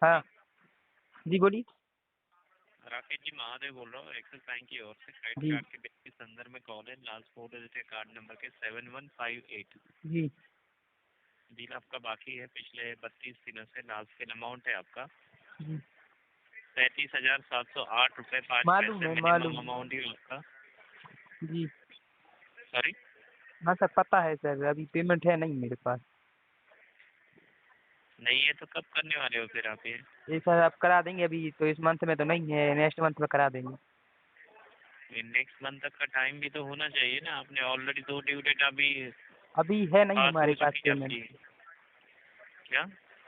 हाँ जी बोलिए। राकेश जी महादेव बोल रहा हूँ एक्सिस बैंक की ओर से। क्रेडिट जी कार्ड के बिल के संदर्भ में कॉल है। लास्ट 4 डिजिट है कार्ड नंबर के 7158। जी बिल आपका बाकी है पिछले 32 दिनों से। लास्ट बिल अमाउंट है आपका जी 37,708 रुपये 5 मालूम पैसे। है मिनिमम मालूम है। अमाउंट ही आपका। जी सॉरी, हाँ सर पता है सर, अभी पेमेंट है नहीं मेरे पास। नहीं है तो कब करने वाले हो फिर आप ये सर आप करा देंगे, अभी तो इस मंथ में तो नहीं है, नेक्स्ट मंथ में करा देंगे। ये नेक्स्ट मंथ तक का टाइम भी तो होना चाहिए ना। आपने ऑलरेडी 2 ड्यू डेट अभी अभी है नहीं पास हमारे हो पास चुकी है पेमेंट। आपकी। क्या?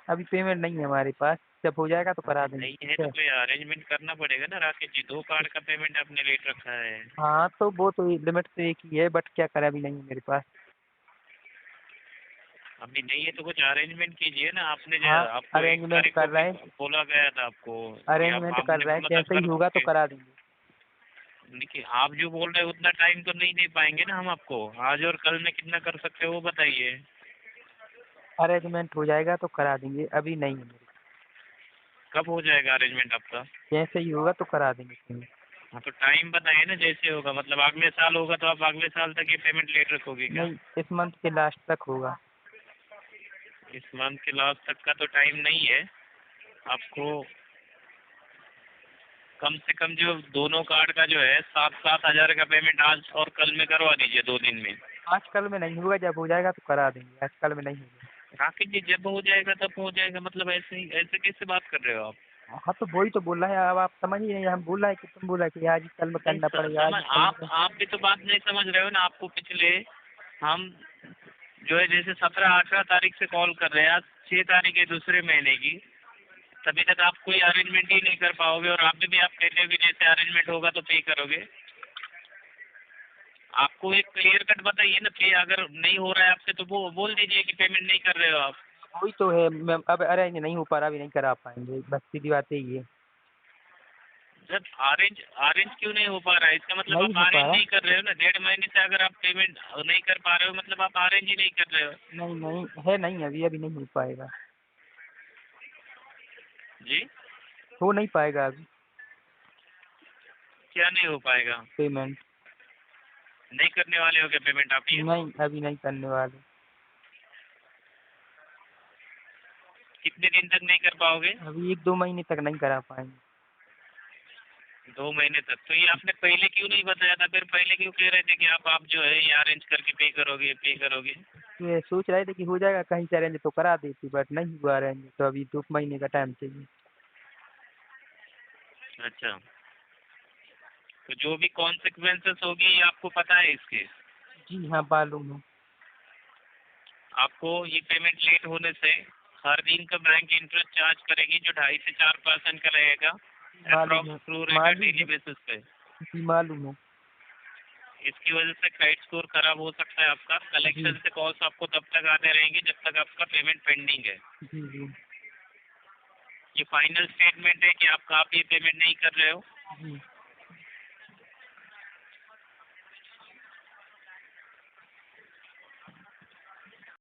अभी पेमेंट नहीं है हमारे पास, जब हो जाएगा तो करा अभी देंगे, नहीं है ठीक तो है। कोई अरेंजमेंट करना पड़ेगा ना राकेश जी। 2 कार्ड का पेमेंट आपने लेट रखा है। हाँ तो वो तो लिमिट तो एक ही है, बट क्या करें अभी नहीं है मेरे पास। अभी नहीं है तो कुछ अरेंजमेंट कीजिए ना। आपने जो हाँ आपको 1 अरेंजमेंट तारीख को कर भी रहे हैं, बोला गया था आपको कि आप अरेंजमेंट कर आपने रहे हैं, बोला था जैसे ही कर होगा तो दोगे। करा देंगे। देखिए आप जो बोल रहे हो उतना टाइम तो नहीं दे पाएंगे ना हम आपको। आज और कल में कितना कर सकते हो वो बताइए। अरेंजमेंट हो जाएगा तो करा देंगे, अभी नहीं है मेरे कब हो जाएगा अरेंजमेंट आपका? पास। जैसे ही होगा तो करा देंगे पेमेंट। हाँ तो टाइम बताइए ना जैसे होगा। मतलब अगले साल होगा तो आप अगले साल तक ये पेमेंट लेट रखोगे क्या? नहीं, इस मंथ के लास्ट तक होगा। इस मंथ के लास्ट तक का तो टाइम नहीं है आपको। कम से कम जो दोनों कार्ड का जो है 7-7 हज़ार का पेमेंट आज और कल में करवा दीजिए 2 दिन में। आज कल में नहीं होगा, जब हो जाएगा तो करा देंगे, आज कल में नहीं होगा। राकेश जी जब हो जाएगा तब हो जाएगा मतलब ऐसे ही ऐसे कैसे बात कर रहे हो आप? हाँ तो वही तो बोल रहे हैं, अब आप समझ ही नहीं, हम बोल रहे हैं कि तुम बोल रहे कि आज ही कल में नहीं करना पड़ेगा, आज ही समझ कल में आप भी तो बात नहीं समझ रहे हो ना। आपको पिछले हम जो है जैसे 17-18 तारीख से कॉल कर रहे हैं। आज 6 तारीख है दूसरे महीने की। तभी तक आप कोई अरेंजमेंट ही नहीं कर पाओगे। और आप भी आप कहते हो कि जैसे अरेंजमेंट होगा तो पे करोगे। आपको एक क्लियर कट बताइए ना। पे अगर नहीं हो रहा है आपसे तो वो बोल दीजिए कि पेमेंट नहीं कर रहे हो आप। वही तो है। मैं अब अरेंज नहीं हो पा रहा, अभी नहीं करा पाएंगे, बस सीधी बात यही है। जब ऑरेंज ऑरेंज क्यों नहीं हो पा रहा है? इसका मतलब नहीं आप हो पा ऑरेंज रहा। नहीं कर रहे हो ना। 1.5 महीने से अगर आप पेमेंट नहीं कर पा रहे हो मतलब आप ऑरेंज ही नहीं कर रहे हो। नहीं नहीं है, नहीं अभी अभी नहीं हो पाएगा। जी हो नहीं पाएगा अभी क्या नहीं हो पाएगा? पेमेंट। नहीं करने वाले हो क्या पेमेंट आप ये? नहीं अभी नहीं करने वाले। कितने दिन तक नहीं कर पाओगे? अभी 1-2 महीने तक नहीं करा पाएंगे। 2 महीने तक? तो ये आपने पहले क्यों नहीं बताया था? फिर पहले क्यों कह रहे थे कि आप जो है ये अरेंज करके पे करोगे पे करोगे? ये सोच रहे थे कि हो जाएगा कहीं से अरेंज तो करा देती, बट नहीं हुआ अरेंज, तो अभी 2 महीने का टाइम चाहिए। अच्छा तो जो भी कॉन्सिक्वेंसेस होगी ये आपको पता है इसके? जी हाँ मालूम है। आपको ये पेमेंट लेट होने से हर दिन का बैंक इंटरेस्ट चार्ज करेगी जो 2.5 से 4% का रहेगा। मालूम है अप्रॉक्स थ्रू रहेगा मालूम डेली है। बेसिस पे। जी मालूम है। इसकी वजह से क्रेडिट स्कोर खराब हो सकता है आपका। जी कलेक्शन से कॉल्स आपको तब तक आते रहेंगे जब तक आपका पेमेंट पेंडिंग है। जी जी ये फाइनल स्टेटमेंट है कि आप ये पेमेंट नहीं कर रहे हो। जी